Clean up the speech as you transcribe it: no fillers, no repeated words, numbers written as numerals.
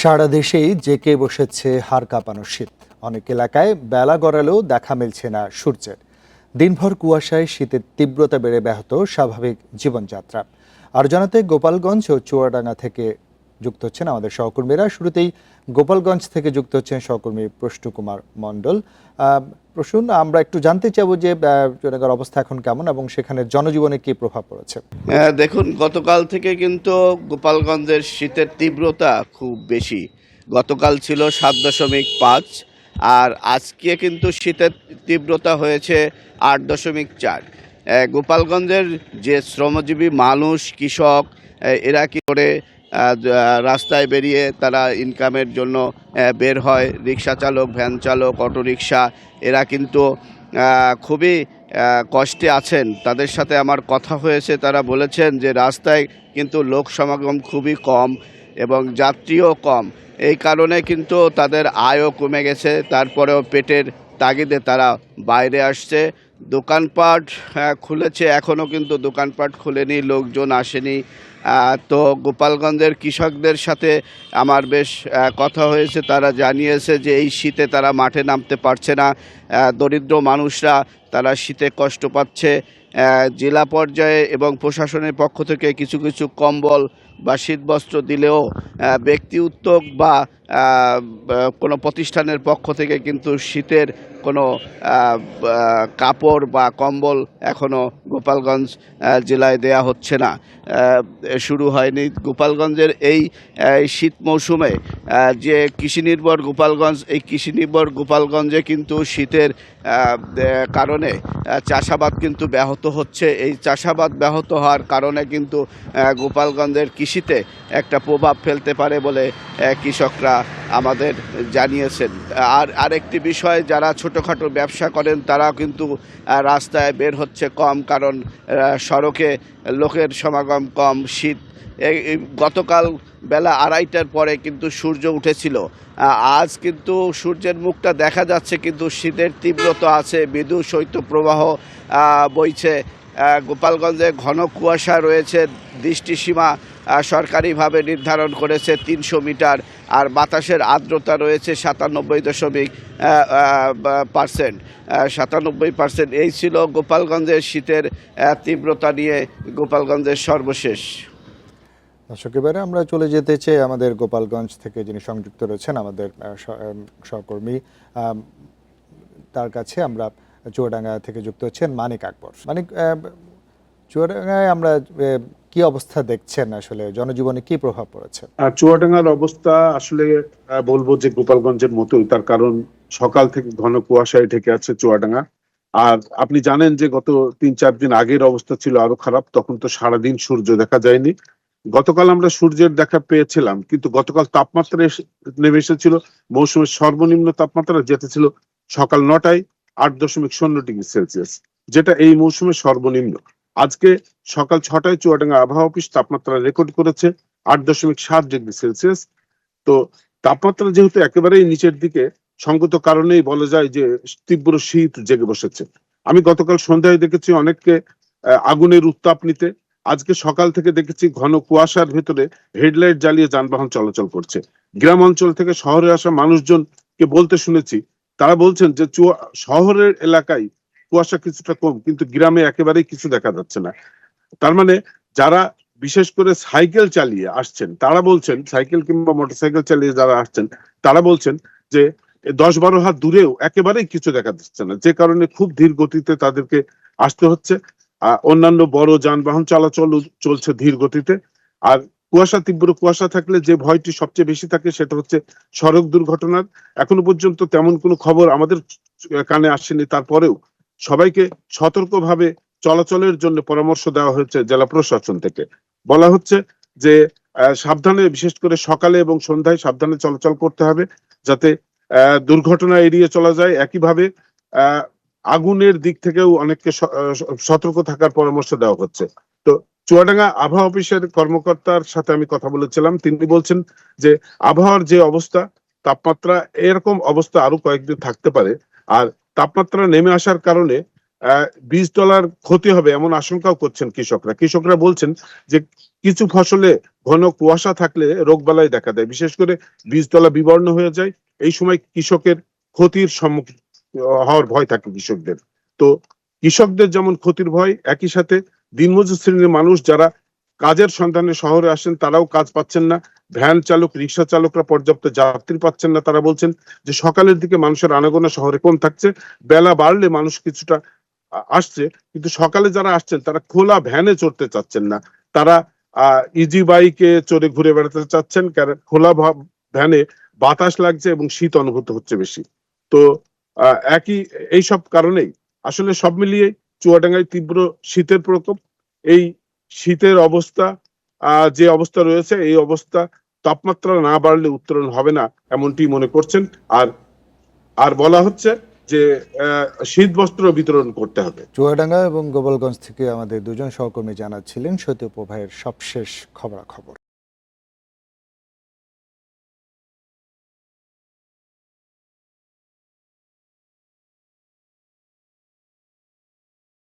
সারা দেশেই জেঁকে বসেছে হাড় কাঁপানো শীত। অনেক এলাকায় বেলা গড়ালেও দেখা মিলছে না সূর্যের। দিনভর কুয়াশায় শীতের তীব্রতা বেড়ে ব্যাহত স্বাভাবিক জীবনযাত্রা। আর জানাতে গোপালগঞ্জ ও চুয়াডাঙ্গা থেকে যুক্ত হচ্ছেন আমাদের সহকর্মীরা। শুরুতেই গোপালগঞ্জ থেকে যুক্ত হচ্ছেন সহকর্মী প্রসূন কুমার মণ্ডল। প্রসূন, আমরা একটু জানতে চাইবো যে চুয়াডাঙ্গার অবস্থা এখন কেমন এবং সেখানে জনজীবনে কি প্রভাব পড়েছে? দেখুন, গতকাল থেকে কিন্তু গোপালগঞ্জের শীতের তীব্রতা খুব বেশি। গতকাল ছিল 7.5, আর আজকে কিন্তু শীতের তীব্রতা হয়েছে 8.4। গোপালগঞ্জের যে শ্রমজীবী মানুষ, কৃষক, এরা কি করে রাস্তায় বেরিয়ে তারা ইনকামের জন্য বের হয়। রিক্সা চালক, ভ্যান চালক, অটোরিকশা, এরা কিন্তু খুবই কষ্টে আছেন। তাদের সাথে আমার কথা হয়েছে, তারা বলেছেন যে রাস্তায় কিন্তু লোক সমাগম খুবই কম এবং যাত্রীও কম। এই কারণে কিন্তু তাদের আয়ও কমে গেছে। তারপরেও পেটের তাগিদে তারা বাইরে আসছে। দোকানপাট খুলেছে, এখনও কিন্তু দোকানপাট খুলেনি, লোকজন আসেনি। তো গোপালগঞ্জের কৃষকদের সাথে আমার বেশ কথা হয়েছে, তারা জানিয়েছে যে এই শীতে তারা মাঠে নামতে পারছে না। দরিদ্র মানুষরা তারা শীতে কষ্ট পাচ্ছে। জেলা পর্যায়ে এবং প্রশাসনের পক্ষ থেকে কিছু কিছু কম্বল বা শীতবস্ত্র দিলেও ব্যক্তি উদ্যোগ বা কোনো প্রতিষ্ঠানের পক্ষ থেকে কিন্তু শীতের কোনো কাপড় বা কম্বল এখনও গোপালগঞ্জ জেলায় দেয়া হচ্ছে না, শুরু হয়নি। গোপালগঞ্জের এই শীত মৌসুমে যে কৃষিনির্ভর গোপালগঞ্জ, এই কৃষিনির্ভর গোপালগঞ্জে কিন্তু শীতের কারণে চাষাবাদ কিন্তু ব্যাহত হচ্ছে। এই চাষাবাদ ব্যাহত হওয়ার কারণে কিন্তু গোপালগঞ্জের কৃষিতে একটা প্রভাব ফেলতে পারে বলে কৃষকরা আমাদের জানিয়েছেন। আর আরেকটি বিষয়, যারা ছোটোখাটো ব্যবসা করেন তারা কিন্তু রাস্তায় বের হচ্ছে কম, কারণ সড়কে লোকের সমাগম কম। শীত গতকাল বেলা 2:30টার পরে কিন্তু সূর্য উঠেছিল। আজ কিন্তু সূর্যের মুখটা দেখা যাচ্ছে, কিন্তু শীতের তীব্রতা আছে। মৃদু শৈত্যপ্রবাহ বইছে। গোপালগঞ্জে ঘন কুয়াশা রয়েছে। দৃষ্টিসীমা সরকারিভাবে নির্ধারণ করেছে 300 মিটার। আর বাতাসের আর্দ্রতা রয়েছে 97%। এই ছিল গোপালগঞ্জের শীতের তীব্রতা নিয়ে গোপালগঞ্জের সর্বশেষ। দর্শক, এবারে আমরা চলে যেতে চাই আমাদের গোপালগঞ্জ থেকে যিনি সংযুক্ত রয়েছেন আমাদের সহকর্মী, তার কাছে। আমরা চুয়াডাঙ্গা থেকে যুক্ত হচ্ছেন মানিক আকবর। মানিক, চুয়াডাঙ্গায় আমরা কি অবস্থা দেখছেন, আসলে জনজীবনে কি প্রভাব পড়েছে? চুয়াডাঙ্গার অবস্থা আসলে বলবো যে গোপালগঞ্জের মতোই, তার কারণ সকাল থেকে ঘন কুয়াশায় ঢেকে আছে চুয়াডাঙ্গা। আর আপনি জানেন যে গত 3-4 দিন আগের অবস্থা ছিল আরো খারাপ, তখন তো সারাদিন সূর্য দেখা যায়নি। গতকাল আমরা সূর্যের দেখা পেয়েছিলাম, কিন্তু গতকাল তাপমাত্রা নেমে এসেছিল মৌসুমের সর্বনিম্ন তাপমাত্রা, যেটা ছিল সকাল 9টায় 8.0 ডিগ্রি সেলসিয়াস, যেটা এই মৌসুমের সর্বনিম্ন। আজকে সকাল 6টায় চুয়াডাঙ্গা আবহাওয়া অফিস তাপমাত্রা রেকর্ড করেছে 8.7 ডিগ্রি সেলসিয়াস। তো তাপমাত্রা যেহেতু একেবারেই নিচের দিকে, সঙ্গত কারণেই বলা যায় যে তীব্র শীত জেগে বসেছে। আমি গতকাল সন্ধ্যায় দেখেছি অনেককে আগুনের উত্তাপ নিতে। আজকে সকাল থেকে দেখেছি ঘন কুয়াশার ভেতরে হেডলাইট জ্বালিয়ে যানবাহন চলাচল করছে। গ্রাম অঞ্চল থেকে শহরে আসা মানুষজনকে বলতে শুনেছি, তারা বলছেন যে শহরের এলাকায় কুয়াশা কিছুটা কম, কিন্তু গ্রামে একেবারেই কিছু দেখা যাচ্ছে না। তার মানে যারা বিশেষ করে সাইকেল চালিয়ে আসছেন, তারা বলছেন, সাইকেল কিংবা মোটরসাইকেল চালিয়ে যারা আসছেন তারা বলছেন যে 10-12 হাত দূরেও একেবারেই কিছু দেখা যাচ্ছে না, যে কারণে খুব ধীর গতিতে তাদেরকে আসতে হচ্ছে। অন্যান্য বড় যানবাহন চলাচল চলছে ধীর গতিতে। আর তীব্র কুয়াশা থাকলে যে ভয়টি সবচেয়ে বেশি থাকে সেটা হচ্ছে সড়ক দুর্ঘটনার। এখনো পর্যন্ত তেমন কোনো খবর আমাদের কানে আসেনি, তারপরেও সবাইকে সতর্কভাবে চলাচলের জন্য পরামর্শ দেওয়া হয়েছে জেলা প্রশাসন থেকে। বলা হচ্ছে যে সাবধানে, বিশেষ করে সকালে এবং সন্ধ্যায় সাবধানে চলাচল করতে হবে, যাতে দুর্ঘটনা এড়িয়ে চলা যায়। একইভাবে আগুনের দিক থেকেও অনেককে সতর্ক থাকার পরামর্শ দেওয়া হচ্ছে। তো চুয়াডাঙ্গা আবহাওয়া অফিসের কর্মকর্তার সাথে আমি কথা বলেছিলাম, তিনি বলছেন যে আবহাওয়ার যে অবস্থা, তাপমাত্রা এরকম অবস্থা আরো কয়েকদিন থাকতে পারে। আর তাপমাত্রা নেমে আসার কারণে $20 ক্ষতি হবে এমন আশঙ্কাও করছেন কৃষকরা। কৃষকরা বলছেন যে কিছু ফসলে ঘন কুয়াশা থাকলে রোগবালাই দেখা দেয়, বিশেষ করে বীজতলা বিবর্ণ হয়ে যায়। এই সময় কৃষকের ক্ষতির সম্মুখীন হওয়ার ভয় থাকে কৃষকদের। তো কৃষকদের যেমন ক্ষতির ভয়, একই সাথে দিনমজুর শ্রেণীর মানুষ যারা কাজের সন্ধানে শহরে আসেন তারাও কাজ পাচ্ছেন না। ভ্যান চালক, রিক্সা চালকরা পর্যাপ্ত যাত্রী পাচ্ছেন না। তারা বলছেন যে সকালের দিকে মানুষের আনাগোনা শহরে কম থাকছে, বেলা বাড়লে মানুষ কিছুটা আসছে, কিন্তু সকালে যারা আসছেন তারা খোলা ভ্যানে চড়তে চাচ্ছেন না। তারা ইজি বাইকে চড়ে ঘুরে বেড়াতে চাচ্ছেন, কারণ খোলা ভ্যানে বাতাস লাগছে এবং শীত অনুভূত হচ্ছে বেশি। তো একই এইসব কারণেই আসলে সব মিলিয়ে চুয়াডাঙ্গায় তীব্র শীতের প্রকোপ। এই শীতের অবস্থা, যে অবস্থা রয়েছে এই অবস্থা তাপমাত্রা না বাড়লে উত্তরণ হবে না এমনটি মনে করছেন। আর আর বলা হচ্ছে যে শীত বস্ত্র বিতরণ করতে হবে। চুয়াডাঙ্গা এবং গোপালগঞ্জ থেকে আমাদের দুজন সহকর্মী জানাচ্ছিলেন শৈত্যপ্রবাহের সবশেষ খবরাখবর।